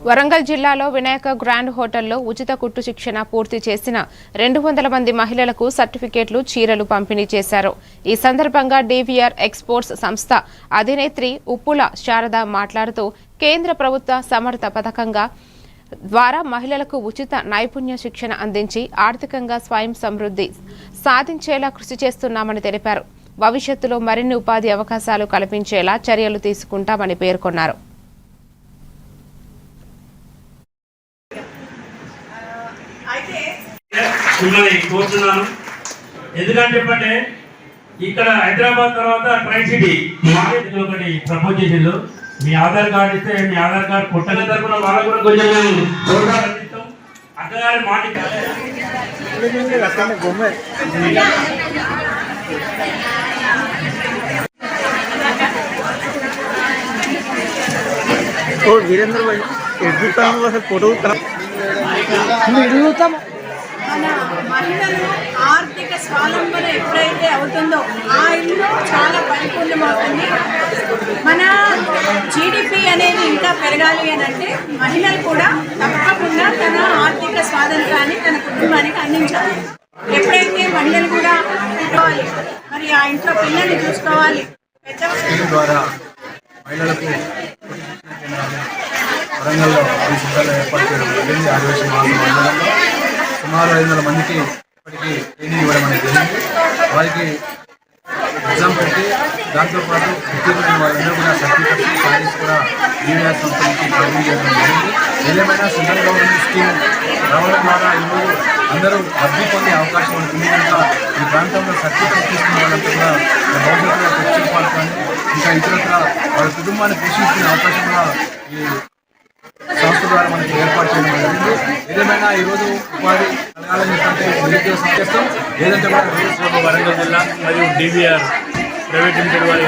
వరంగల్ జిల్లాలో వినాయక గ్రాండ్ హోటల్లో ఉచిత కుట్టు శిక్షణ పూర్తి చేసిన 200 మంది మహిళలకు సర్టిఫికెట్లు, చీరలు పంపిణీ చేశారు. ఈ సందర్భంగా డివిఆర్ ఎక్స్పోర్ట్స్ సంస్థ అధినేత్రి ఉప్పుల శారద మాట్లాడుతూ కేంద్ర ప్రభుత్వ సమర్థ పథకంగా ద్వారా మహిళలకు ఉచిత నైపుణ్య శిక్షణ అందించి ఆర్థికంగా స్వయం సమృద్ధి సాధించేలా కృషి చేస్తున్నామని తెలిపారు. భవిష్యత్తులో మరిన్ని ఉపాధి అవకాశాలు కల్పించేలా చర్యలు తీసుకుంటామని పేర్కొన్నారు. ఎందుకంటే ఇక్కడ హైదరాబాద్ తర్వాత ట్రై సిటీ ఒకటి ప్రపోజ్ చేసిండు. మీ ఆధార్ కార్డు ఇస్తే మీ ఆధార్ కార్డు పుట్టని తరపున వాళ్ళకు కూడా కొంచెం మేము ప్రోత్సాహం అందిస్తాం. అక్కగారి మాట वीरेंद्र भाई फोटो మన మహిళలు ఆర్థిక స్వావలంబన ఎప్పుడైతే అవుతుందో ఆ ఇల్లు చాలా పరిపూర్ణమవుతుంది. మన జీడిపి అనేది ఇంకా పెరగాలి అని అంటే మహిళలు కూడా తప్పకుండా తన ఆర్థిక స్వాతంత్రాన్ని తన కుటుంబానికి అందించాలి. ఎప్పుడైతే మహిళలు కూడా పెట్టుకోవాలి, మరి ఆ ఇంట్లో పిల్లల్ని చూసుకోవాలి. ద్వారా మహిళలకు వరంగల్లో ఏర్పాటు చేయడం ఆదివాసీ మండలంలో సుమారు 500 మందికి ఇప్పటికీ ట్రైనింగ్ ఇవ్వడం అనేది జరిగింది. వారికి ఎగ్జామ్ పెట్టి దాంతోపాటు ఉత్తీర్ణమైన వారందరూ కూడా సర్టిఫికెట్ సాధించి కూడా డివిఆర్ సంస్థ నుంచి ట్రైనింగ్ చేయడం జరిగింది. ఏదేమైనా సెంట్రల్ గవర్నమెంట్ స్కీమ్ రావడం ద్వారా ఈరోజు అందరూ లబ్ధి పొందే అవకాశం ఉంటుంది. కనుక ఈ ప్రాంతంలో సర్టిఫికెట్ తీసుకున్న వాళ్ళంతా కూడా భవిష్యత్తులో శిక్షణ పాల్గొని ఇంకా ఇతరత్ర వాళ్ళ కుటుంబాన్ని పోషించుకునే అవకాశం కూడా ఈ సంస్థ ద్వారా మనకి ఏర్పాటు చేయడం జరిగింది. ఏదేమైనా ఈరోజు ఉపాధి కలగాలని నిరుద్యోగ సంస్థ ఏదంటే కూడా వరంగల్ జిల్లా మరియు డివిఆర్ ప్రైవేట్ లిమిటెడ్ వారి